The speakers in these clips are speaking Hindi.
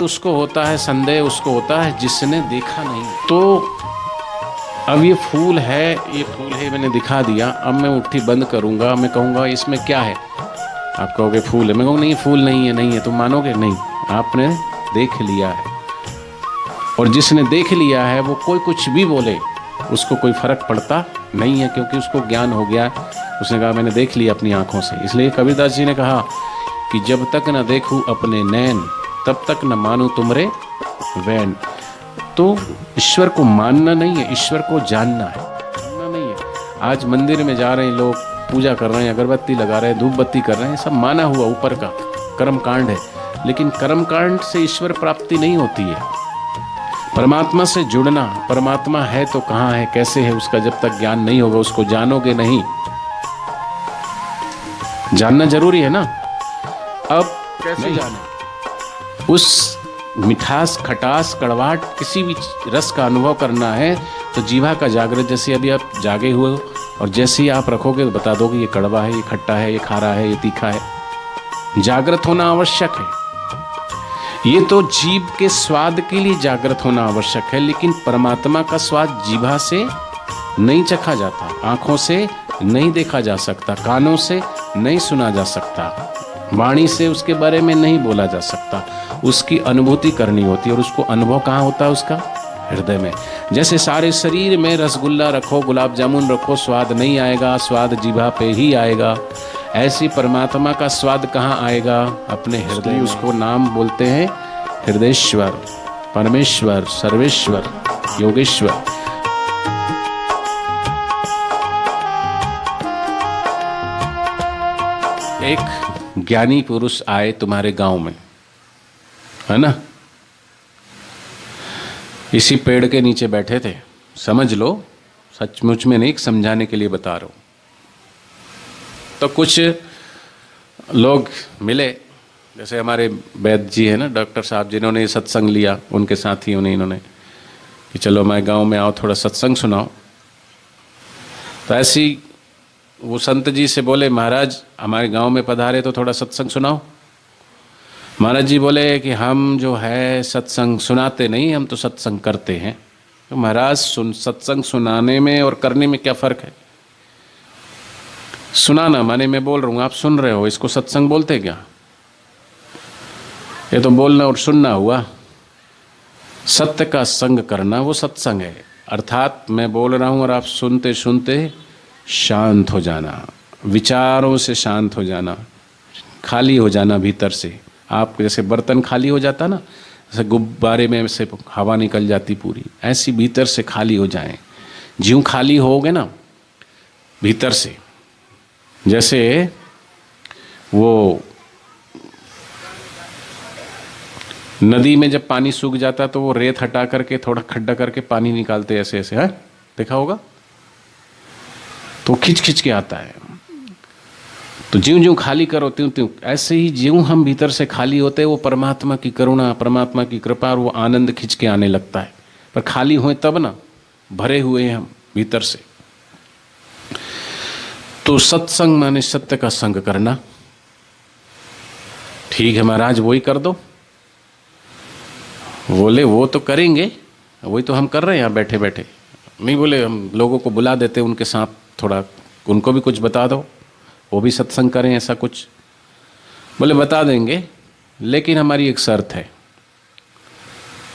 डाउट उसको होता है, संदेह उसको होता है जिसने देखा नहीं। तो अब ये फूल है मैंने दिखा दिया, अब मैं मुट्ठी बंद करूंगा, मैं कहूँगा इसमें क्या है, आप कहोगे फूल है, मैं कहूँगा नहीं फूल नहीं है, तुम मानोगे नहीं, आपने देख लिया है। और जिसने देख लिया है वो कोई कुछ भी बोले उसको कोई फर्क पड़ता नहीं है, क्योंकि उसको ज्ञान हो गया। उसने कहा मैंने देख लिया अपनी आंखों से। इसलिए कबीरदास जी ने कहा कि जब तक न देखूं अपने नैन तब तक न मानूं तुमरे वैन। तो ईश्वर को मानना नहीं है, ईश्वर को जानना है, मानना नहीं है। आज मंदिर में जा रहे हैं लोग, पूजा कर रहे हैं, अगरबत्ती लगा रहे हैं, धूप बत्ती कर रहे हैं, सब माना हुआ ऊपर का कर्म कांड है, लेकिन कर्म कांड से ईश्वर प्राप्ति नहीं होती है। परमात्मा से जुड़ना, परमात्मा है तो कहाँ है, कैसे है, उसका जब तक ज्ञान नहीं होगा, उसको जानोगे नहीं। जानना जरूरी है ना। अब कैसे जाने? उस मिठास, खटास, कड़वाहट, किसी भी रस का अनुभव करना है तो जीवा का जागृत, जैसे अभी आप जागे हुए हो और जैसे ही आप रखोगे तो बता दोगे ये कड़वा है, ये खट्टा है, ये खारा है, ये तीखा है। जागृत होना आवश्यक है। ये तो जीभ के स्वाद के लिए जागृत होना आवश्यक है, लेकिन परमात्मा का स्वाद जीभा से नहीं चखा जाता, आंखों से नहीं देखा जा सकता, कानों से नहीं सुना जा सकता, वाणी से उसके बारे में नहीं बोला जा सकता। उसकी अनुभूति करनी होती है, और उसको अनुभव कहाँ होता है? उसका हृदय में। जैसे सारे शरीर में रसगुल्ला रखो, गुलाब जामुन रखो, स्वाद नहीं आएगा, स्वाद जीभा पे ही आएगा। ऐसी परमात्मा का स्वाद कहाँ आएगा? अपने हृदय। उसको नाम बोलते हैं हृदयेश्वर, परमेश्वर, सर्वेश्वर, योगेश्वर। एक ज्ञानी पुरुष आए तुम्हारे गांव में, है ना, इसी पेड़ के नीचे बैठे थे, समझ लो, सचमुच में नहीं, समझाने के लिए बता रहा हूं। तो कुछ लोग मिले, जैसे हमारे वैद्य जी है ना, डॉक्टर साहब, जिन्होंने सत्संग लिया, उनके साथियों ने, इन्होंने कि चलो हमारे गांव में आओ, थोड़ा सत्संग सुनाओ। तो ऐसी वो संत जी से बोले, महाराज हमारे गांव में पधारे तो थोड़ा सत्संग सुनाओ। महाराज जी बोले कि हम जो है सत्संग सुनाते नहीं, हम तो सत्संग करते हैं। तो महाराज सत्संग सुनाने में और करने में क्या फ़र्क है? सुनाना माने मैं बोल रहा हूँ, आप सुन रहे हो, इसको सत्संग बोलते क्या? ये तो बोलना और सुनना हुआ। सत्य का संग करना वो सत्संग है। अर्थात मैं बोल रहा हूँ और आप सुनते सुनते शांत हो जाना, विचारों से शांत हो जाना, खाली हो जाना भीतर से। आप जैसे बर्तन खाली हो जाता ना, जैसे गुब्बारे में से हवा निकल जाती पूरी, ऐसी भीतर से खाली हो जाएं। ज्यों खाली होगे ना भीतर से, जैसे वो नदी में जब पानी सूख जाता तो वो रेत हटा करके थोड़ा खड्डा करके पानी निकालते ऐसे ऐसे, है देखा होगा, तो खिंच खिंच के आता है। तो ज्यों ज्यों खाली करो त्यों त्यों, ऐसे ही ज्यों हम भीतर से खाली होते हैं, वो परमात्मा की करुणा, परमात्मा की कृपा और वो आनंद खिंच के आने लगता है। पर खाली हुए तब ना, भरे हुए हैं हम भीतर से। तो सत्संग माने सत्य का संग करना। ठीक है महाराज, वही कर दो। बोले वो तो करेंगे, वही तो हम कर रहे हैं यहाँ बैठे बैठे। नहीं बोले हम लोगों को बुला देते, उनके साथ थोड़ा उनको भी कुछ बता दो, वो भी सत्संग करें, ऐसा कुछ। बोले बता देंगे, लेकिन हमारी एक शर्त है।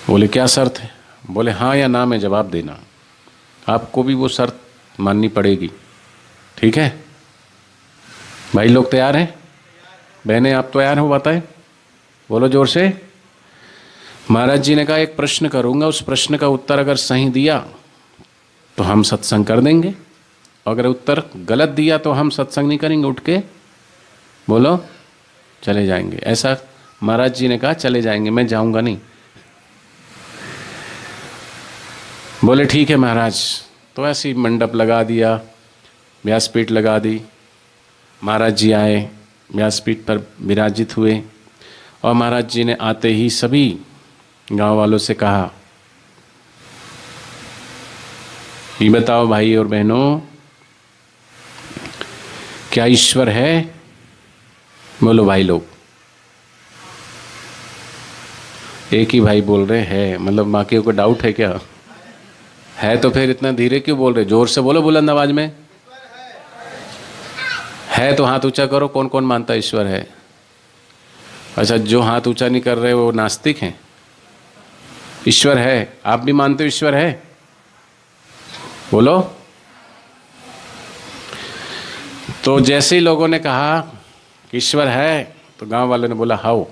बोले क्या शर्त है? बोले हाँ या ना में जवाब देना, आपको भी वो शर्त माननी पड़ेगी। ठीक है भाई, लोग तैयार हैं? बहनें आप तैयार हो? बताएं, बोलो जोर से। महाराज जी ने कहा एक प्रश्न करूंगा, उस प्रश्न का उत्तर अगर सही दिया तो हम सत्संग कर देंगे, अगर उत्तर गलत दिया तो हम सत्संग नहीं करेंगे, उठ के बोलो चले जाएंगे। ऐसा महाराज जी ने कहा चले जाएंगे, मैं जाऊंगा नहीं। बोले ठीक है महाराज। तो ऐसी मंडप लगा दिया, व्यासपीठ लगा दी, महाराज जी आए, व्यासपीठ पर विराजित हुए, और महाराज जी ने आते ही सभी गांव वालों से कहा, ये बताओ भाई और बहनों, क्या ईश्वर है? बोलो भाई लोग। एक ही भाई बोल रहे हैं, मतलब बाकियों को डाउट है क्या? है तो फिर इतना धीरे क्यों बोल रहे? जोर से बोलो, बुलंद आवाज में। है तो हाथ ऊंचा करो। कौन कौन मानता है ईश्वर है? अच्छा, जो हाथ ऊंचा नहीं कर रहे वो नास्तिक हैं। ईश्वर है, आप भी मानते हो ईश्वर है? बोलो। तो जैसे ही लोगों ने कहा कि ईश्वर है, तो गांव वालों ने बोला हाउ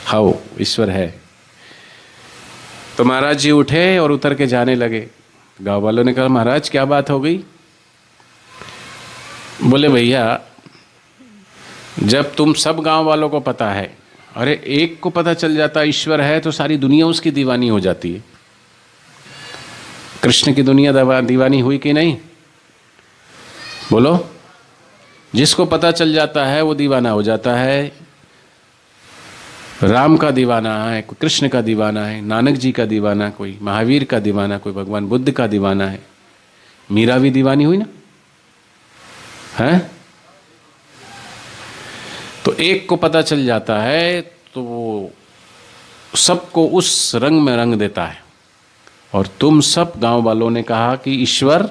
हाउ ईश्वर है। तो महाराज जी उठे और उतर के जाने लगे। गांव वालों ने कहा महाराज क्या बात हो गई? बोले भैया, जब तुम सब गांव वालों को पता है, अरे एक को पता चल जाता ईश्वर है तो सारी दुनिया उसकी दीवानी हो जाती है। कृष्ण की दुनिया दीवानी हुई कि नहीं? बोलो। जिसको पता चल जाता है वो दीवाना हो जाता है। राम का दीवाना है, कोई कृष्ण का दीवाना है, नानक जी का दीवाना, कोई महावीर का दीवाना, कोई भगवान बुद्ध का दीवाना है। मीरा भी दीवानी हुई ना, है? तो एक को पता चल जाता है तो वो सबको उस रंग में रंग देता है। और तुम सब गांव वालों ने कहा कि ईश्वर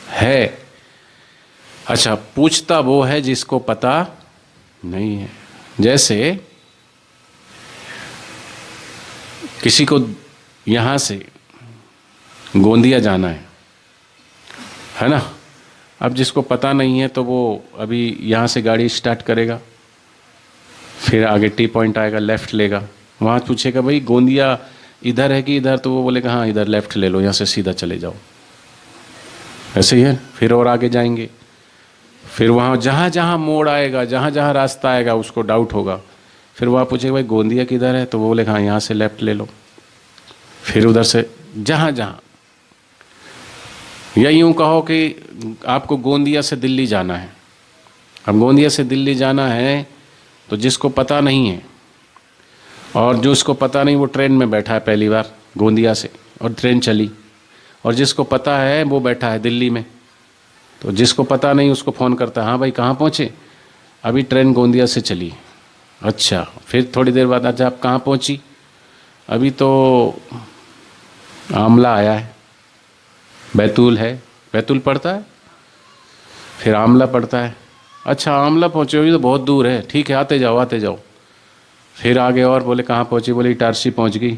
है। अच्छा, पूछता वो है जिसको पता नहीं है। जैसे किसी को यहां से गोंदिया जाना है ना? अब जिसको पता नहीं है तो वो अभी यहाँ से गाड़ी स्टार्ट करेगा, फिर आगे टी पॉइंट आएगा, लेफ़्ट लेगा। वहाँ पूछेगा भाई गोंदिया इधर है कि इधर? तो वो बोलेगा हाँ इधर, लेफ़्ट ले लो, यहाँ से सीधा चले जाओ। ऐसे ही है। फिर और आगे जाएंगे, फिर वहाँ जहाँ जहाँ मोड़ आएगा, जहाँ जहाँ रास्ता आएगा उसको डाउट होगा। फिर वहाँ पूछेगा भाई गोंदिया किधर है? तो वो बोलेगा हाँ यहाँ से लेफ़्ट ले लो। फिर उधर से जहाँ जहाँ, या यूँ कहो कि आपको गोंदिया से दिल्ली जाना है। अब गोंदिया से दिल्ली जाना है तो जिसको पता नहीं है, और जो उसको पता नहीं वो ट्रेन में बैठा है पहली बार गोंदिया से, और ट्रेन चली, और जिसको पता है वो बैठा है दिल्ली में। तो जिसको पता नहीं उसको फ़ोन करता है, हाँ भाई कहाँ पहुँचे? अभी ट्रेन गोंदिया से चली। अच्छा, फिर थोड़ी देर बाद, अच्छा आप कहाँ पहुँची? अभी तो आमला आया है, बैतूल है, बैतूल पड़ता है, फिर आमला पड़ता है। अच्छा आमला पहुँचे, अभी तो बहुत दूर है, ठीक है आते जाओ आते जाओ। फिर आगे और बोले कहाँ पहुँची? बोले इटारसी पहुँच गई।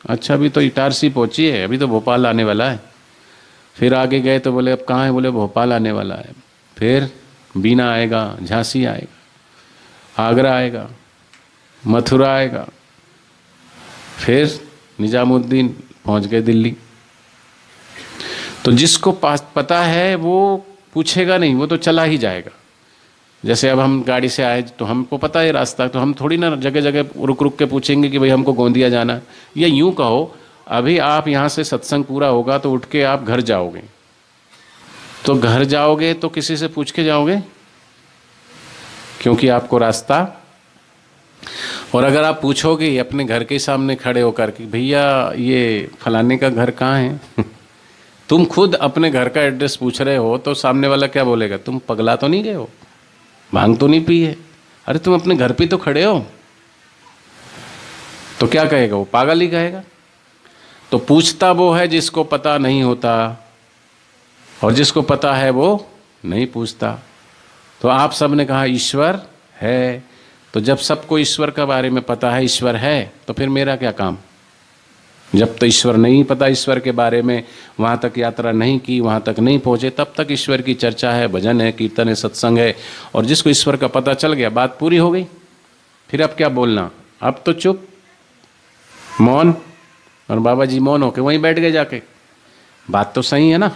अच्छा अभी तो इटारसी पहुँची है, अभी तो भोपाल आने वाला है। फिर आगे गए तो बोले अब कहाँ है? बोले भोपाल आने वाला है। फिर बीना आएगा, झांसी आएगा, आगरा आएगा, मथुरा आएगा, फिर निजामुद्दीन, पहुँच गए दिल्ली। तो जिसको पता है वो पूछेगा नहीं, वो तो चला ही जाएगा। जैसे अब हम गाड़ी से आए तो हमको पता है रास्ता, तो हम थोड़ी ना जगह जगह रुक रुक के पूछेंगे कि भाई हमको गोंदिया जाना है। या यूँ कहो, अभी आप यहाँ से सत्संग पूरा होगा तो उठ के आप घर जाओगे, तो घर जाओगे तो किसी से पूछ के जाओगे, क्योंकि आपको रास्ता। और अगर आप पूछोगे अपने घर के सामने खड़े होकर कि भैया ये फलाने का घर कहाँ है तुम खुद अपने घर का एड्रेस पूछ रहे हो, तो सामने वाला क्या बोलेगा? तुम पगला तो नहीं गए हो, भांग तो नहीं पी है? अरे तुम अपने घर पे तो खड़े हो। तो क्या कहेगा? वो पागल ही कहेगा। तो पूछता वो है जिसको पता नहीं होता, और जिसको पता है वो नहीं पूछता। तो आप सब ने कहा ईश्वर है। तो जब सबको ईश्वर के बारे में पता है, ईश्वर है, तो फिर मेरा क्या काम? जब तो ईश्वर नहीं पता, ईश्वर के बारे में वहाँ तक यात्रा नहीं की, वहाँ तक नहीं पहुँचे, तब तक ईश्वर की चर्चा है, भजन है, कीर्तन है, सत्संग है। और जिसको ईश्वर का पता चल गया, बात पूरी हो गई। फिर अब क्या बोलना? अब तो चुप, मौन। और बाबा जी मौन होके वहीं बैठ गए जाके। बात तो सही है ना?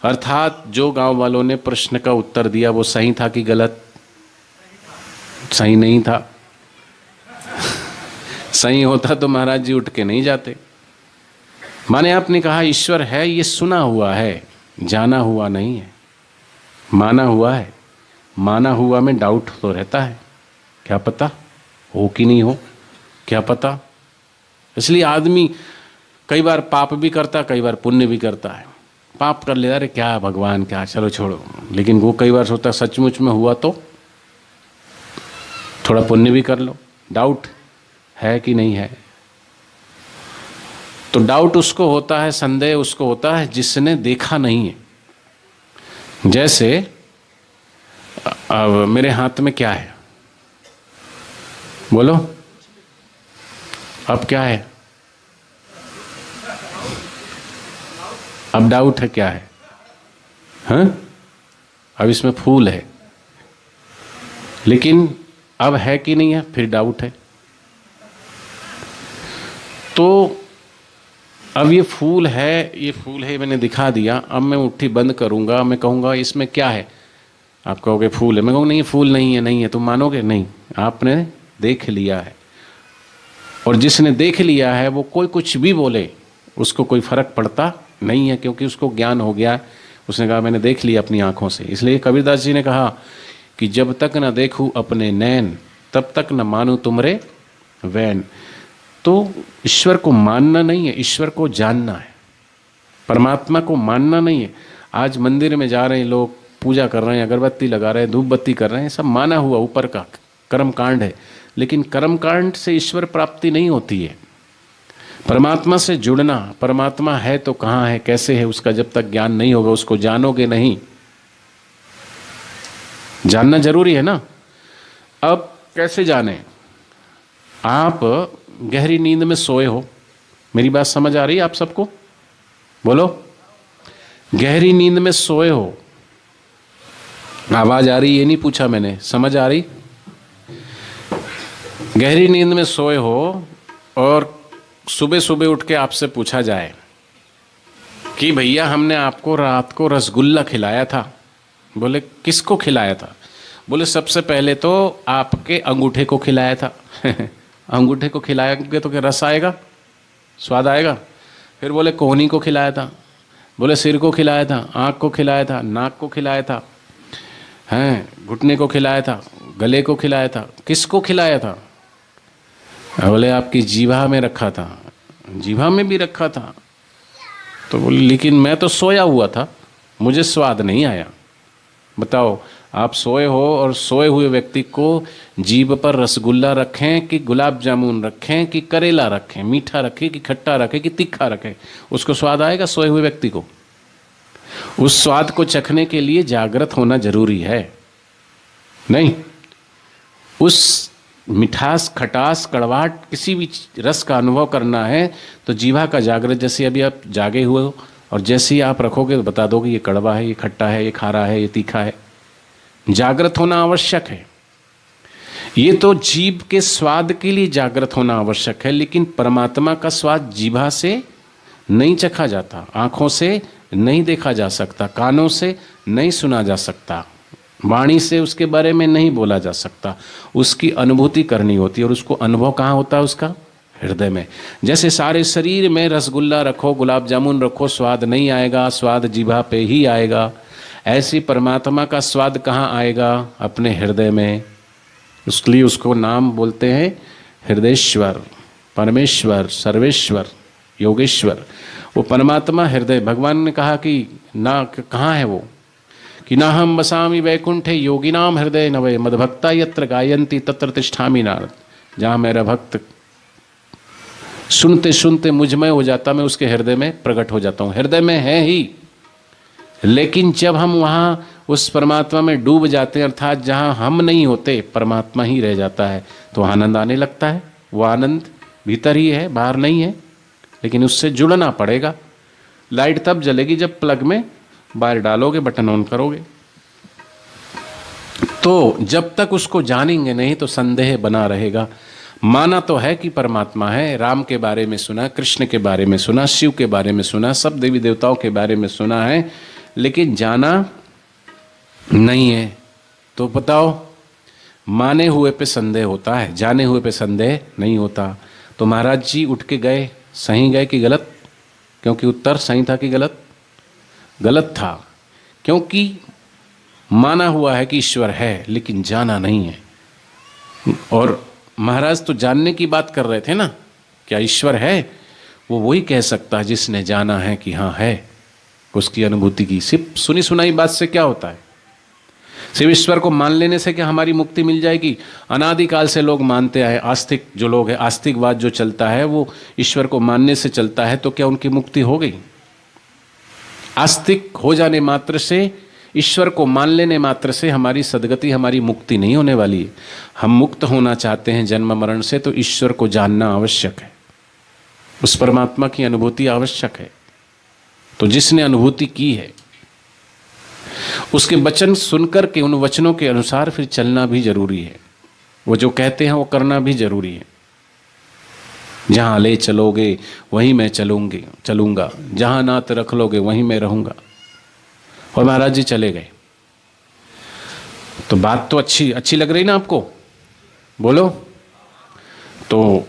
अर्थात जो गांव वालों ने प्रश्न का उत्तर दिया वो सही था कि गलत? सही नहीं था। सही होता तो महाराज जी उठ के नहीं जाते। माने आपने कहा ईश्वर है, ये सुना हुआ है, जाना हुआ नहीं है, माना हुआ है। माना हुआ में डाउट तो रहता है, क्या पता हो कि नहीं हो, क्या पता। इसलिए आदमी कई बार पाप भी करता, कई बार पुण्य भी करता है। पाप कर लेता, अरे क्या भगवान क्या, चलो छोड़ो। लेकिन वो कई बार सोचता सचमुच में हुआ तो थोड़ा पुण्य भी कर लो, डाउट है कि नहीं है। तो डाउट उसको होता है, संदेह उसको होता है जिसने देखा नहीं है। जैसे अब मेरे हाथ में क्या है, बोलो अब क्या है, अब डाउट है क्या है, हाँ? अब इसमें फूल है, लेकिन अब है कि नहीं है, फिर डाउट है। तो अब ये फूल है, ये फूल है, मैंने दिखा दिया। अब मैं मुट्ठी बंद करूंगा, मैं कहूंगा इसमें क्या है, आप कहोगे फूल है, मैं कहूँगा नहीं फूल नहीं है, नहीं है, तुम मानोगे नहीं, आपने देख लिया है। और जिसने देख लिया है वो कोई कुछ भी बोले उसको कोई फर्क पड़ता नहीं है, क्योंकि उसको ज्ञान हो गया। उसने कहा मैंने देख लिया अपनी आंखों से। इसलिए कबीरदास जी ने कहा कि जब तक न देखूं अपने नैन तब तक न मानूं तुमरे वैन। तो ईश्वर को मानना नहीं है, ईश्वर को जानना है, परमात्मा को मानना नहीं है। आज मंदिर में जा रहे हैं लोग, पूजा कर रहे हैं, अगरबत्ती लगा रहे हैं, धूप बत्ती कर रहे हैं, सब माना हुआ ऊपर का कर्म कांड है, लेकिन कर्म कांड से ईश्वर प्राप्ति नहीं होती है। परमात्मा से जुड़ना, परमात्मा है तो कहाँ है, कैसे है, उसका जब तक ज्ञान नहीं होगा उसको जानोगे नहीं। जानना जरूरी है ना। अब कैसे जाने, आप गहरी नींद में सोए हो, मेरी बात समझ आ रही है आप सबको, बोलो। गहरी नींद में सोए हो, आवाज आ रही, ये नहीं पूछा मैंने, समझ आ रही। गहरी नींद में सोए हो और सुबह सुबह उठ के आपसे पूछा जाए कि भैया हमने आपको रात को रसगुल्ला खिलाया था। बोले किसको खिलाया था? बोले सबसे पहले तो आपके अंगूठे को खिलाया था। अंगूठे को खिलाएंगे तो क्या रस आएगा, स्वाद आएगा? फिर बोले कोहनी को खिलाया था, बोले सिर को खिलाया था, आँख को खिलाया था, नाक को खिलाया था, हैं घुटने को खिलाया था, गले को खिलाया था, किसको खिलाया था? बोले आपकी जीभा में रखा था, जीभा में भी रखा था। तो बोले लेकिन मैं तो सोया हुआ था, मुझे स्वाद नहीं आया। बताओ, आप सोए हो और सोए हुए व्यक्ति को जीभ पर रसगुल्ला रखें कि गुलाब जामुन रखें कि करेला रखें, मीठा रखें कि खट्टा रखें कि तीखा रखें, उसको स्वाद आएगा सोए हुए व्यक्ति को? उस स्वाद को चखने के लिए जागृत होना जरूरी है नहीं? उस मिठास, खटास, कड़वाहट, किसी भी रस का अनुभव करना है तो जीवा का जागृत। जैसे अभी आप जागे हुए हो और जैसे ही आप रखोगे तो बता दोगे ये कड़वा है, ये खट्टा है, ये खारा है, ये तीखा है। जागृत होना आवश्यक है। ये तो जीभ के स्वाद के लिए जागृत होना आवश्यक है, लेकिन परमात्मा का स्वाद जीभा से नहीं चखा जाता, आंखों से नहीं देखा जा सकता, कानों से नहीं सुना जा सकता, वाणी से उसके बारे में नहीं बोला जा सकता। उसकी अनुभूति करनी होती है, और उसको अनुभव कहाँ होता है? उसका हृदय में। जैसे सारे शरीर में रसगुल्ला रखो, गुलाब जामुन रखो, स्वाद नहीं आएगा, स्वाद जीभा पे ही आएगा। ऐसी परमात्मा का स्वाद कहाँ आएगा? अपने हृदय में। उसके लिए उसको नाम बोलते हैं हृदयेश्वर, परमेश्वर, सर्वेश्वर, योगेश्वर। वो परमात्मा हृदय। भगवान ने कहा कि ना कहाँ है वो, कि ना हम बसामी वैकुंठे योगिनाम हृदय नवे मदभक्ता यत्र गायन्ति तत्र तिष्ठामि नारद। जहाँ मेरा भक्त सुनते सुनते मुझमय हो जाता, मैं उसके हृदय में प्रकट हो जाता हूँ। हृदय में है ही, लेकिन जब हम वहाँ उस परमात्मा में डूब जाते हैं, अर्थात जहाँ हम नहीं होते, परमात्मा ही रह जाता है, तो आनंद आने लगता है। वो आनंद भीतर ही है, बाहर नहीं है, लेकिन उससे जुड़ना पड़ेगा। लाइट तब जलेगी जब प्लग में बाहर डालोगे, बटन ऑन करोगे। तो जब तक उसको जानेंगे नहीं तो संदेह बना रहेगा। माना तो है कि परमात्मा है, राम के बारे में सुना, कृष्ण के बारे में सुना, शिव के बारे में सुना, सब देवी देवताओं के बारे में सुना है, लेकिन जाना नहीं है। तो बताओ, माने हुए पे संदेह होता है, जाने हुए पे संदेह नहीं होता। तो महाराज जी उठ के गए, सही गए कि गलत? क्योंकि उत्तर सही था कि गलत? गलत था, क्योंकि माना हुआ है कि ईश्वर है, लेकिन जाना नहीं है। और महाराज तो जानने की बात कर रहे थे ना, क्या ईश्वर है? वो वही कह सकता है जिसने जाना है कि हाँ है, उसकी अनुभूति की। सिर्फ सुनी सुनाई बात से क्या होता है? सिर्फ ईश्वर को मान लेने से क्या हमारी मुक्ति मिल जाएगी? अनादिकाल से लोग मानते आए, आस्तिक जो लोग हैं, आस्तिकवाद जो चलता है वो ईश्वर को मानने से चलता है, तो क्या उनकी मुक्ति हो गई? आस्तिक हो जाने मात्र से, ईश्वर को मान लेने मात्र से हमारी सदगति, हमारी मुक्ति नहीं होने वाली है। हम मुक्त होना चाहते हैं जन्म मरण से, तो ईश्वर को जानना आवश्यक है, उस परमात्मा की अनुभूति आवश्यक है। तो जिसने अनुभूति की है उसके वचन सुनकर के उन वचनों के अनुसार फिर चलना भी जरूरी है। वो जो कहते हैं वो करना भी जरूरी है। जहां ले चलोगे वहीं मैं चलूंगा, जहां नात रख लोगे वहीं मैं रहूंगा। और महाराज जी चले गए। तो बात तो अच्छी लग रही ना आपको? बोलो। तो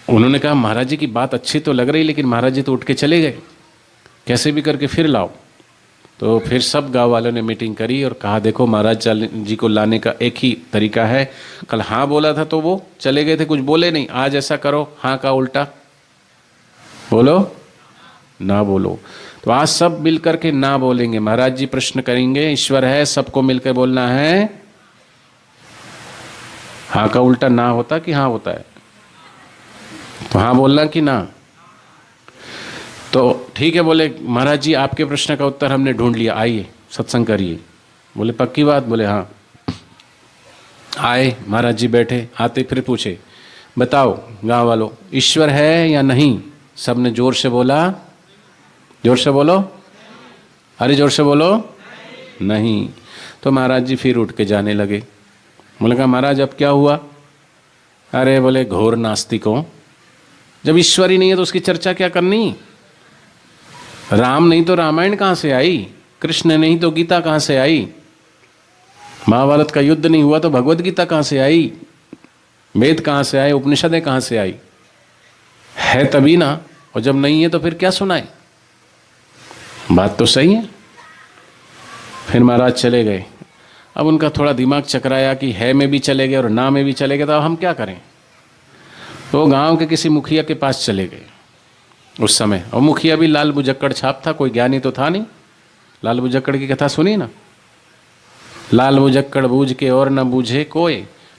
उन्होंने कहा महाराज जी की बात अच्छी तो लग रही, लेकिन महाराज जी तो उठ के चले गए, कैसे भी करके फिर लाओ। तो फिर सब गांव वालों ने मीटिंग करी और कहा देखो महाराज जी को लाने का एक ही तरीका है। कल हाँ बोला था तो वो चले गए थे, कुछ बोले नहीं। आज ऐसा करो, हाँ का उल्टा बोलो, ना बोलो। तो आज सब मिलकर के ना बोलेंगे। महाराज जी प्रश्न करेंगे, ईश्वर है, सबको मिलकर बोलना है। हाँ का उल्टा ना होता कि हाँ होता है? तो हाँ बोलना कि ना? तो ठीक है, बोले महाराज जी आपके प्रश्न का उत्तर हमने ढूंढ लिया, आइए सत्संग करिए। बोले पक्की बात? बोले हाँ। आए महाराज जी बैठे, आते फिर पूछे बताओ गांव वालों, ईश्वर है या नहीं? सबने जोर से बोला, जोर से बोलो, अरे जोर से बोलो, नहीं। तो महाराज जी फिर उठ के जाने लगे। बोले कहा महाराज अब क्या हुआ? अरे बोले घोर नास्तिकों, जब ईश्वर ही नहीं है तो उसकी चर्चा क्या करनी? राम नहीं तो रामायण कहाँ से आई? कृष्ण नहीं तो गीता कहाँ से आई? महाभारत का युद्ध नहीं हुआ तो भगवत गीता कहाँ से आई? वेद कहाँ से आए? उपनिषदें कहाँ से आई? है तभी ना, और जब नहीं है तो फिर क्या सुनाए? बात तो सही है। फिर महाराज चले गए। अब उनका थोड़ा दिमाग चकराया कि है में भी चले गए और ना में भी चले गए, तो अब हम क्या करें? तो गांव के किसी मुखिया के पास चले गए उस समय। और मुखिया भी लाल बुजक्कड़ छाप था, कोई ज्ञानी तो था नहीं। लाल बुजक्कड़ की कथा सुनी ना? लाल बुजक्कड़ बूझ के और न बूझे कोय,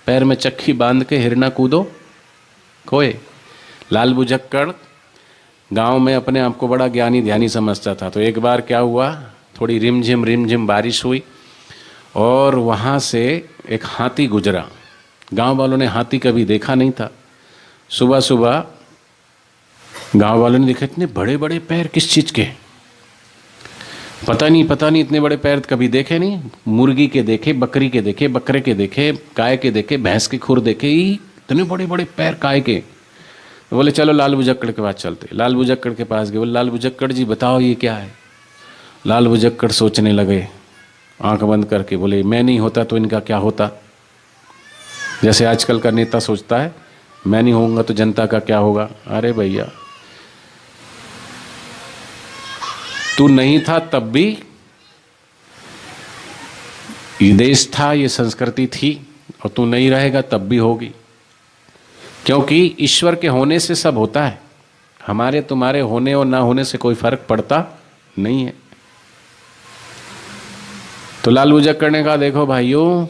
पैर में चक्की बांध के हिरना कूदो कोय। लाल बुजक्कड़ गांव में अपने आप को बड़ा ज्ञानी ध्यानी समझता था। तो एक बार क्या हुआ, थोड़ी रिमझिम बारिश हुई और वहाँ से एक हाथी गुजरा। गांव वालों ने हाथी कभी देखा नहीं था। सुबह सुबह गांव वालों ने देखा इतने बड़े बड़े पैर किस चीज़ के, पता नहीं इतने बड़े पैर कभी देखे नहीं। मुर्गी के देखे, बकरी के देखे, बकरे के देखे, गाय के देखे, भैंस के खुर देखे, इतने बड़े बड़े पैर काय के। तो बोले चलो लाल बुजक्कड़ के पास चलते। लाल बुजक्कड़ के पास गए। बोले लाल बुजक्कड़ जी बताओ ये क्या है? लाल बुजक्कड़ सोचने लगे आंख बंद करके। बोले मैं नहीं होता तो इनका क्या होता? जैसे आजकल का नेता सोचता है मैं नहीं होऊंगा तो जनता का क्या होगा। अरे भैया तू नहीं था तब भी ये देश था, ये संस्कृति थी, और तू नहीं रहेगा तब भी होगी। क्योंकि ईश्वर के होने से सब होता है, हमारे तुम्हारे होने और ना होने से कोई फर्क पड़ता नहीं है। तो लाल बुजक्कड़ ने कहा देखो भाइयों,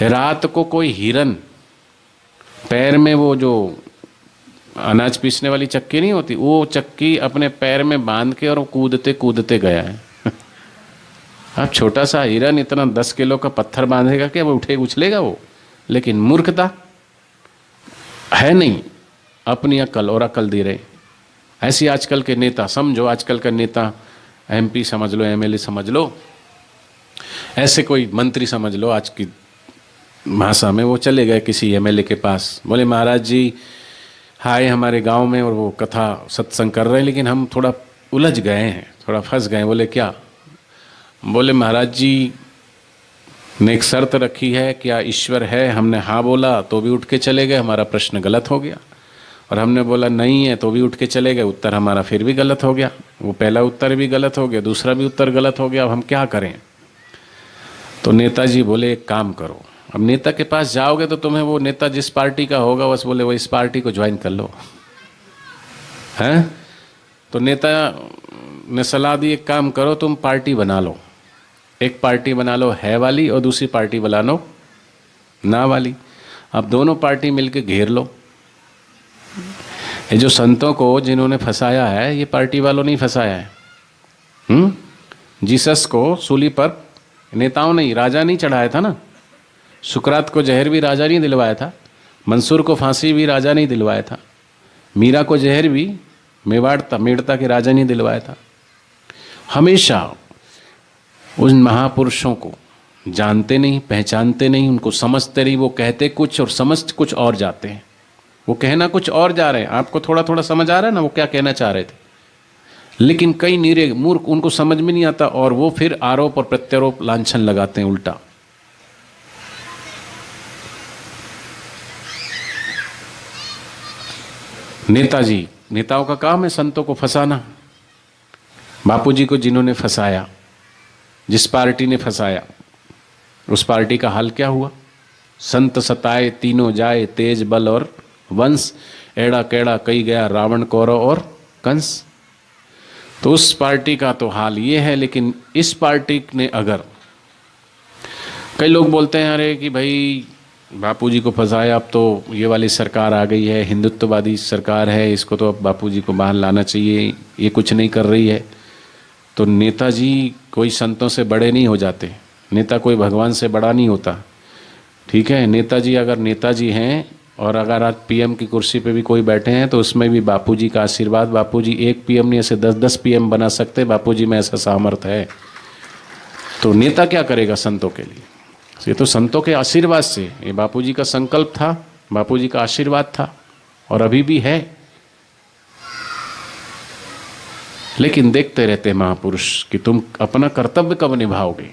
रात को कोई हिरन पैर में वो जो अनाज पीसने वाली चक्की नहीं होती, वो चक्की अपने पैर में बांध के और कूदते कूदते गया है। अब छोटा सा हिरन इतना 10 किलो का पत्थर बांधेगा क्या? वो उठे उछलेगा वो? लेकिन मूर्खता है नहीं, अपनी अकल और अकल दे रहे। ऐसी आजकल के नेता समझो, आजकल का नेता MP समझ लो, MLA समझ लो, ऐसे कोई मंत्री समझ लो आज की भाषा में। वो चले गए किसी MLA के पास। बोले महाराज जी आए हमारे गांव में और वो कथा सत्संग कर रहे हैं, लेकिन हम थोड़ा उलझ गए हैं, थोड़ा फंस गए। बोले क्या? बोले महाराज जी ने एक शर्त रखी है, क्या ईश्वर है? हमने हाँ बोला तो भी उठ के चले गए, हमारा प्रश्न गलत हो गया। और हमने बोला नहीं है तो भी उठ के चले गए, उत्तर हमारा फिर भी गलत हो गया। वो पहला उत्तर भी गलत हो गया, दूसरा भी उत्तर गलत हो गया। अब हम क्या करें? तो नेताजी बोले एक काम करो, अब नेता के पास जाओगे तो तुम्हें वो नेता जिस पार्टी का होगा बस बोले वो इस पार्टी को ज्वाइन कर लो, हैं? तो नेता ने सलाह दी एक काम करो, तुम पार्टी बना लो एक पार्टी बना लो है वाली और दूसरी पार्टी बना लो ना वाली। अब दोनों पार्टी मिलके घेर लो। ये जो संतों को जिन्होंने फंसाया है, ये पार्टी वालों ने फंसाया है। जीसस को सूली पर नेताओं ने, राजा नहीं चढ़ाया था ना। सुकरात को जहर भी राजा नहीं दिलवाया था, मंसूर को फांसी भी राजा नहीं दिलवाया था, मीरा को जहर भी मेड़ता के राजा नहीं दिलवाया था। हमेशा उन महापुरुषों को जानते नहीं, पहचानते नहीं, उनको समझते नहीं। वो कहते कुछ और समझ कुछ और जाते हैं। वो कहना कुछ और जा रहे हैं। आपको थोड़ा थोड़ा समझ आ रहा है ना वो क्या कहना चाह रहे थे, लेकिन कई नीरे मूर्ख उनको समझ में नहीं आता और वो फिर आरोप और प्रत्यारोप लांछन लगाते हैं उल्टा। नेताजी, नेताओं का काम है संतों को फंसाना। बापूजी को जिन्होंने फंसाया, जिस पार्टी ने फंसाया, उस पार्टी का हाल क्या हुआ? संत सताए तीनों जाए, तेज बल और वंश, एड़ा केड़ा कई गया रावण कौरव और कंस। तो उस पार्टी का तो हाल ये है। लेकिन इस पार्टी ने अगर, कई लोग बोलते हैं अरे कि भाई बापूजी को फंसाया, अब तो ये वाली सरकार आ गई है, हिंदुत्ववादी सरकार है, इसको तो अब बापूजी को बाहर लाना चाहिए, ये कुछ नहीं कर रही है। तो नेताजी कोई संतों से बड़े नहीं हो जाते, नेता कोई भगवान से बड़ा नहीं होता। ठीक है, नेताजी अगर नेताजी हैं और अगर आज पीएम की कुर्सी पे भी कोई बैठे हैं तो उसमें भी बापूजी का आशीर्वाद। बापूजी एक पीएम नहीं, ऐसे 10-10 पीएम बना सकते, बापूजी में ऐसा सामर्थ्य है। तो नेता क्या करेगा संतों के लिए? ये तो संतों के आशीर्वाद से, ये बापूजी का संकल्प था, बापूजी का आशीर्वाद था और अभी भी है। लेकिन देखते रहते महापुरुष कि तुम अपना कर्तव्य कब निभाओगे।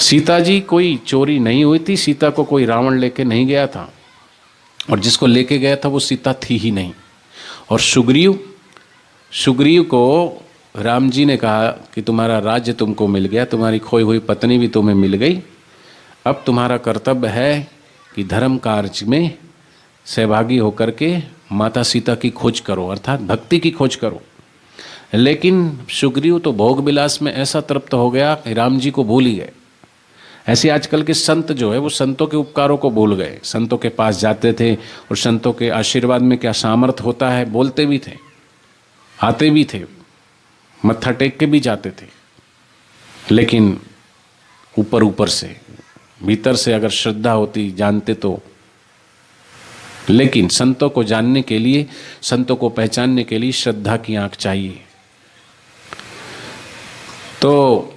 सीता जी कोई चोरी नहीं हुई थी, सीता को कोई रावण लेके नहीं गया था, और जिसको लेके गया था वो सीता थी ही नहीं। और सुग्रीव को राम जी ने कहा कि तुम्हारा राज्य तुमको मिल गया, तुम्हारी खोई हुई पत्नी भी तुम्हें मिल गई, अब तुम्हारा कर्तव्य है कि धर्म कार्य में सहभागी होकर के माता सीता की खोज करो, अर्थात भक्ति की खोज करो। लेकिन सुग्रीव तो भोग विलास में ऐसा तृप्त हो गया कि राम जी को भूल ही गए। ऐसे आजकल के संत जो है वो संतों के उपकारों को भूल गए। संतों के पास जाते थे और संतों के आशीर्वाद में क्या सामर्थ्य होता है बोलते भी थे, आते भी थे, मत्था टेक के भी जाते थे। लेकिन ऊपर ऊपर से, भीतर से अगर श्रद्धा होती, जानते तो। लेकिन संतों को जानने के लिए, संतों को पहचानने के लिए श्रद्धा की आंख चाहिए। तो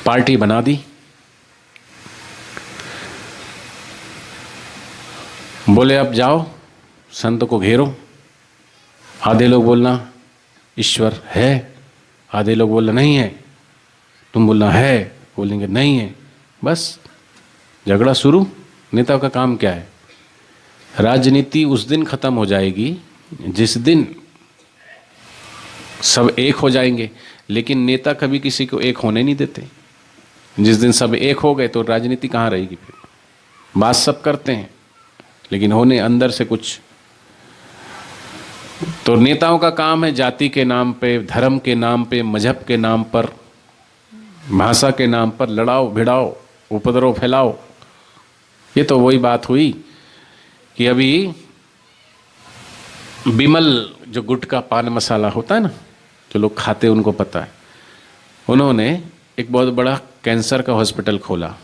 पार्टी बना दी, बोले अब जाओ संत को घेरो। आधे लोग बोलना ईश्वर है, आधे लोग बोलना नहीं है, तुम बोलना है, बोलेंगे नहीं है, बस झगड़ा शुरू। नेता का काम क्या है? राजनीति उस दिन खत्म हो जाएगी जिस दिन सब एक हो जाएंगे, लेकिन नेता कभी किसी को एक होने नहीं देते। जिस दिन सब एक हो गए तो राजनीति कहाँ रहेगी फिर? बात सब करते हैं लेकिन होने अंदर से कुछ। तो नेताओं का काम है जाति के नाम पे, धर्म के नाम पे, मजहब के नाम पर, भाषा के नाम पर लड़ाओ भिड़ाओ, उपद्रव फैलाओ। ये तो वही बात हुई कि अभी बिमल जो गुटखा पान मसाला होता है ना, जो लोग खाते हैं उनको पता है, उन्होंने एक बहुत बड़ा कैंसर का हॉस्पिटल खोला।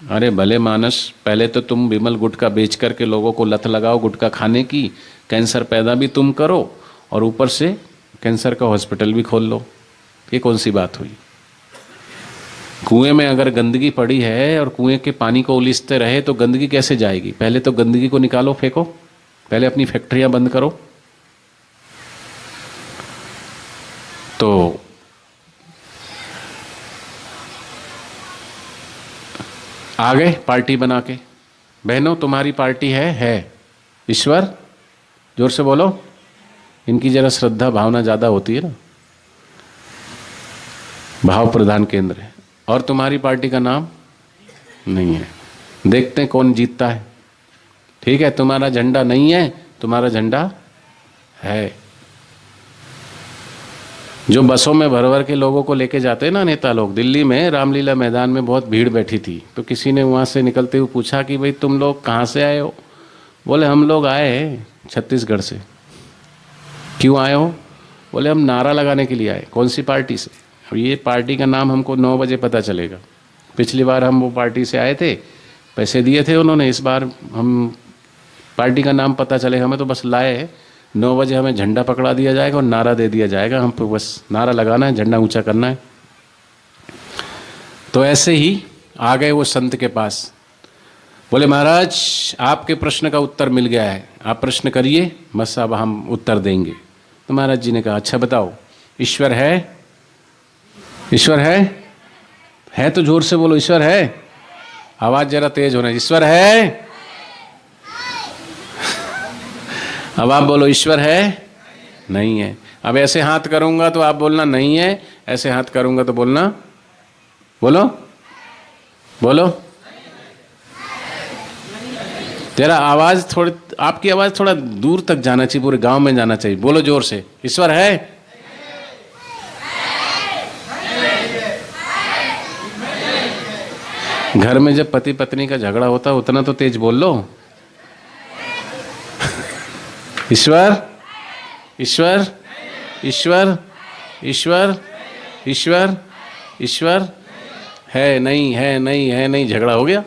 अरे भले मानस, पहले तो तुम बिमल गुटखा बेच करके लोगों को लत लगाओ गुटखा खाने की, कैंसर पैदा भी तुम करो और ऊपर से कैंसर का हॉस्पिटल भी खोल लो। ये कौन सी बात हुई? कुएं में अगर गंदगी पड़ी है और कुएं के पानी को उलीसते रहे तो गंदगी कैसे जाएगी? पहले तो गंदगी को निकालो, फेंको, पहले अपनी फैक्ट्रियां बंद करो। तो आ गए पार्टी बना के। बहनों तुम्हारी पार्टी है ईश्वर, जोर से बोलो। इनकी जरा श्रद्धा भावना ज़्यादा होती है ना, भाव प्रधान केंद्र है। और तुम्हारी पार्टी का नाम नहीं है, देखते हैं कौन जीतता है। ठीक है, तुम्हारा झंडा नहीं है, तुम्हारा झंडा है। जो बसों में भर भर के लोगों को लेके जाते हैं ना नेता लोग, दिल्ली में रामलीला मैदान में बहुत भीड़ बैठी थी, तो किसी ने वहाँ से निकलते हुए पूछा कि भाई तुम लोग कहाँ से आए हो? बोले हम लोग आए हैं छत्तीसगढ़ से। क्यों आए हो? बोले हम नारा लगाने के लिए आए। कौन सी पार्टी से? अब ये पार्टी का नाम हमको 9 बजे पता चलेगा। पिछली बार हम वो पार्टी से आए थे, पैसे दिए थे उन्होंने, इस बार हम पार्टी का नाम पता चले हमें तो बस लाए 9 बजे हमें झंडा पकड़ा दिया जाएगा और नारा दे दिया जाएगा, हम पे बस नारा लगाना है, झंडा ऊंचा करना है। तो ऐसे ही आ गए वो संत के पास। बोले महाराज आपके प्रश्न का उत्तर मिल गया है, आप प्रश्न करिए, बस अब हम उत्तर देंगे। तो महाराज जी ने कहा अच्छा बताओ, ईश्वर है? ईश्वर है तो जोर से बोलो, ईश्वर है? आवाज जरा तेज होना, ईश्वर है? अब आप बोलो ईश्वर है? नहीं है। अब ऐसे हाथ करूंगा तो आप बोलना नहीं है, ऐसे हाथ करूंगा तो बोलना, बोलो बोलो। तेरा आवाज थोड़ी, आपकी आवाज थोड़ा दूर तक जाना चाहिए, पूरे गांव में जाना चाहिए। बोलो जोर से, ईश्वर है? घर में जब पति पत्नी का झगड़ा होता है उतना तो तेज बोल लो, ईश्वर ईश्वर ईश्वर ईश्वर ईश्वर ईश्वर है नहीं, है नहीं, है नहीं, झगड़ा हो गया।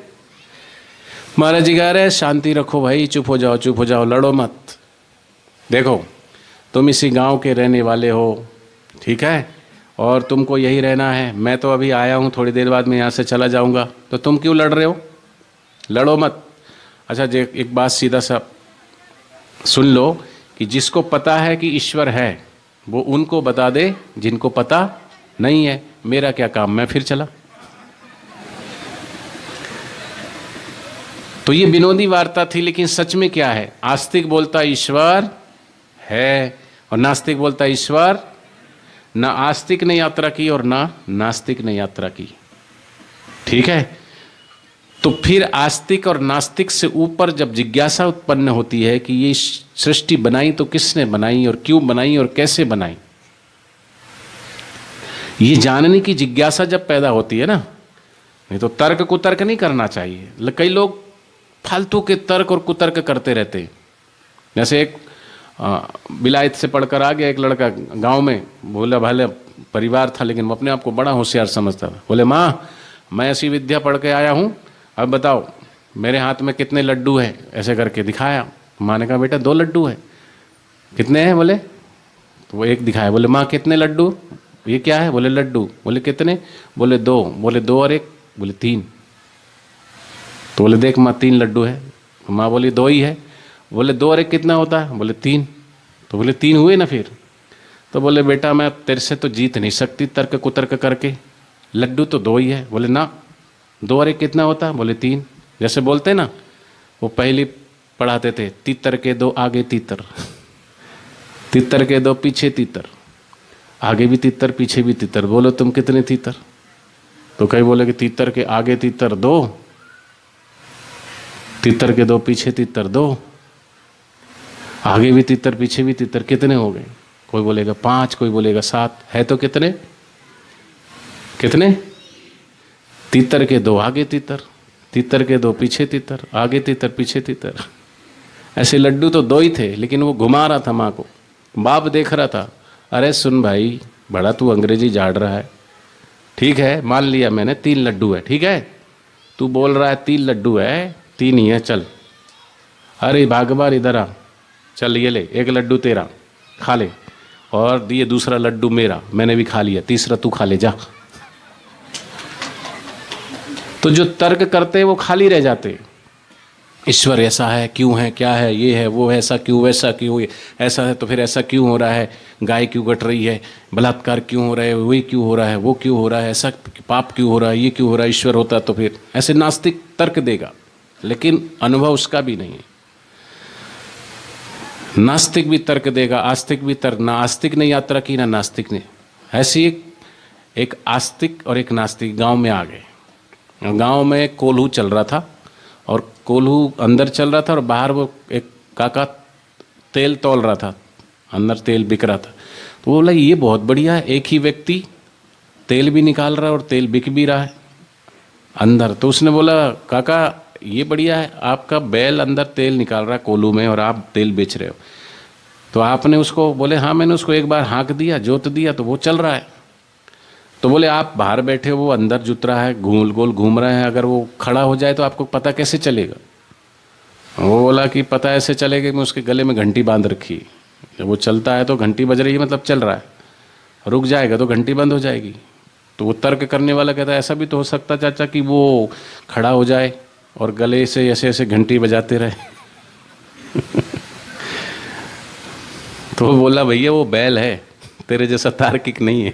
महाराज जी कह रहे शांति रखो भाई, चुप हो जाओ, चुप हो जाओ, लड़ो मत। देखो तुम इसी गांव के रहने वाले हो, ठीक है, और तुमको यही रहना है। मैं तो अभी आया हूँ, थोड़ी देर बाद मैं यहाँ से चला जाऊँगा, तो तुम क्यों लड़ रहे हो? लड़ो मत। अच्छा एक बात सीधा सा सुन लो कि जिसको पता है कि ईश्वर है वो उनको बता दे, जिनको पता नहीं है मेरा क्या काम, मैं फिर चला। तो ये विनोदी वार्ता थी, लेकिन सच में क्या है? आस्तिक बोलता ईश्वर है और नास्तिक बोलता ईश्वर। ना आस्तिक ने यात्रा की और ना नास्तिक ने यात्रा की, ठीक है। तो फिर आस्तिक और नास्तिक से ऊपर जब जिज्ञासा उत्पन्न होती है कि ये सृष्टि बनाई तो किसने बनाई और क्यों बनाई और कैसे बनाई, ये जानने की जिज्ञासा जब पैदा होती है ना, नहीं तो तर्क कुतर्क नहीं करना चाहिए। कई लोग फालतू के तर्क और कुतर्क करते रहते हैं। जैसे एक विलायत से पढ़कर आ गया एक लड़का गांव में, बोला भाले परिवार था लेकिन वो अपने आप को बड़ा होशियार समझता था। बोले माँ मैं ऐसी विद्या पढ़ के आया हूँ, अब बताओ मेरे हाथ में कितने लड्डू हैं? ऐसे करके दिखाया। माँ ने कहा बेटा 2 लड्डू है। कितने हैं? बोले, तो वो एक दिखाया। बोले माँ कितने लड्डू? ये क्या है? बोले लड्डू। बोले कितने? बोले 2। बोले 2 और 1? बोले 3। तो बोले देख माँ 3 लड्डू है। माँ बोली 2 ही है। बोले 2 और 1 कितना होता है? बोले 3। तो बोले 3 हुए ना फिर। तो बोले बेटा मैं तेरे से तो जीत नहीं सकती तर्क कुतर्क करके, लड्डू तो 2 ही है। बोले ना 2 और 1 कितना होता है? बोले 3। जैसे बोलते ना, वो पहली पढ़ाते थे, तीतर के 2 आगे तीतर, तीतर के 2 पीछे तीतर, आगे भी तीतर पीछे भी तीतर। बोलो तुम कितने तीतर? तो कई बोले कि तीतर के आगे तीतर 2, तीतर के 2 पीछे तीतर 2, आगे भी तीतर पीछे भी तीतर। कितने हो गए? कोई बोलेगा 5, कोई बोलेगा 7। है तो कितने? कितने? तीतर के 2 आगे तीतर, तीतर के 2 पीछे तीतर, आगे तीतर पीछे तीतर। ऐसे लड्डू तो 2 ही थे, लेकिन वो घुमा रहा था माँ को। बाप देख रहा था, अरे सुन भाई बड़ा तू अंग्रेजी झाड़ रहा है, ठीक है मान लिया मैंने 3 लड्डू है, ठीक है, तू बोल रहा है 3 लड्डू है, 3 ही है, चल। अरे भागबार इधर आ, चल ये ले 1 लड्डू तेरा खा ले, और ये दूसरा लड्डू मेरा, मैंने भी खा लिया, तीसरा तू खा ले जा। तो जो तर्क करते वो खाली रह जाते। ईश्वर ऐसा है, क्यों है, क्या है, ये है, वो है, ऐसा क्यों, वैसा क्यों, ऐसा है तो फिर ऐसा क्यों हो रहा है, गाय क्यों कट रही है, बलात्कार क्यों हो रहा है, वही क्यों हो रहा है, वो क्यों हो रहा है, ऐसा पाप क्यों हो रहा है, ये क्यों हो रहा है, ईश्वर होता तो फिर। ऐसे नास्तिक तर्क देगा, लेकिन अनुभव उसका भी नहीं है। नास्तिक भी तर्क देगा, आस्तिक भी तर्क। ना आस्तिक ने यात्रा की ना नास्तिक ने। ऐसी एक आस्तिक और एक नास्तिक गांव में आ गए। गांव में कोल्हू चल रहा था, और कोल्हू अंदर चल रहा था और बाहर वो एक काका तेल तौल रहा था, अंदर तेल बिक रहा था। तो वो बोला ये बहुत बढ़िया है, एक ही व्यक्ति तेल भी निकाल रहा है और तेल बिक भी रहा है अंदर। तो उसने बोला काका ये बढ़िया है, आपका बैल अंदर तेल निकाल रहा है कोलू में और आप तेल बेच रहे हो। तो आपने उसको, बोले हाँ मैंने उसको एक बार हाँक दिया, जोत दिया तो वो चल रहा है। तो बोले आप बाहर बैठे हो, वो अंदर जुत रहा है, गोल गोल घूम रहे हैं, अगर वो खड़ा हो जाए तो आपको पता कैसे चलेगा? वो बोला कि पता ऐसे चलेगा, मैं उसके गले में घंटी बांध रखी, जब वो चलता है तो घंटी बज रही है मतलब चल रहा है, रुक जाएगा तो घंटी बंद हो जाएगी। तो वो तर्क करने वाला कहता है ऐसा भी तो हो सकता चाचा कि वो खड़ा हो जाए और गले से ऐसे ऐसे घंटी बजाते रहे। तो वो बोला भैया वो बैल है, तेरे जैसा तार्किक नहीं है।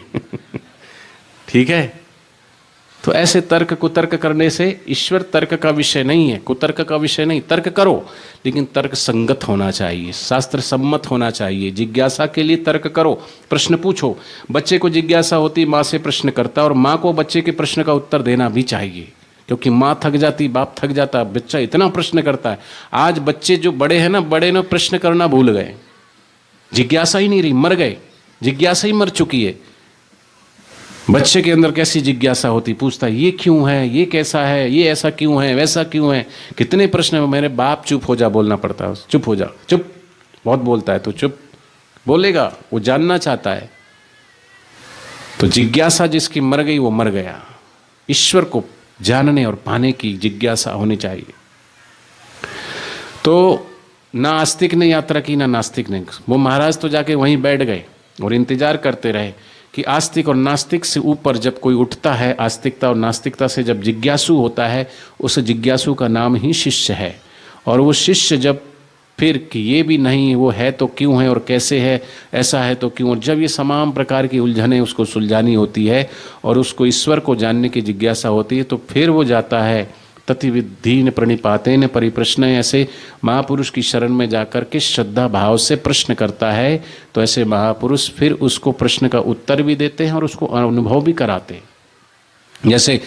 ठीक है, तो ऐसे तर्क कुतर्क करने से, ईश्वर तर्क का विषय नहीं है, कुतर्क का विषय नहीं। तर्क करो लेकिन तर्क संगत होना चाहिए, शास्त्र सम्मत होना चाहिए। जिज्ञासा के लिए तर्क करो, प्रश्न पूछो। बच्चे को जिज्ञासा होती, माँ से प्रश्न करता, और माँ को बच्चे के प्रश्न का उत्तर देना भी चाहिए, क्योंकि माँ थक जाती, बाप थक जाता, बच्चा इतना प्रश्न करता है। आज बच्चे जो बड़े हैं ना, बड़े ने प्रश्न करना भूल गए, जिज्ञासा ही नहीं रही, मर गए, जिज्ञासा ही मर चुकी है। बच्चे के अंदर कैसी जिज्ञासा होती, पूछता ये क्यों है, ये कैसा है, ये ऐसा क्यों है, वैसा क्यों है, कितने प्रश्न। मेरे बाप चुप हो जा, बोलना पड़ता है, चुप हो जा, चुप, बहुत बोलता है तो चुप, बोलेगा, वो जानना चाहता है। तो जिज्ञासा जिसकी मर गई वो मर गया। ईश्वर को जानने और पाने की जिज्ञासा होनी चाहिए। तो ना आस्तिक ने यात्रा की, ना नास्तिक ने। वो महाराज तो जाके वहीं बैठ गए और इंतजार करते रहे कि आस्तिक और नास्तिक से ऊपर जब कोई उठता है, आस्तिकता और नास्तिकता से जब जिज्ञासु होता है, उस जिज्ञासु का नाम ही शिष्य है। और वो शिष्य जब फिर कि ये भी नहीं, वो है तो क्यों है और कैसे है, ऐसा है तो क्यों, और जब ये तमाम प्रकार की उलझनें उसको सुलझानी होती है और उसको ईश्वर को जानने की जिज्ञासा होती है, तो फिर वो जाता है ततिविधीन प्रणिपातेन परिप्रश्न, ऐसे महापुरुष की शरण में जाकर के श्रद्धा भाव से प्रश्न करता है। तो ऐसे महापुरुष फिर उसको प्रश्न का उत्तर भी देते हैं और उसको अनुभव भी कराते हैं। जैसे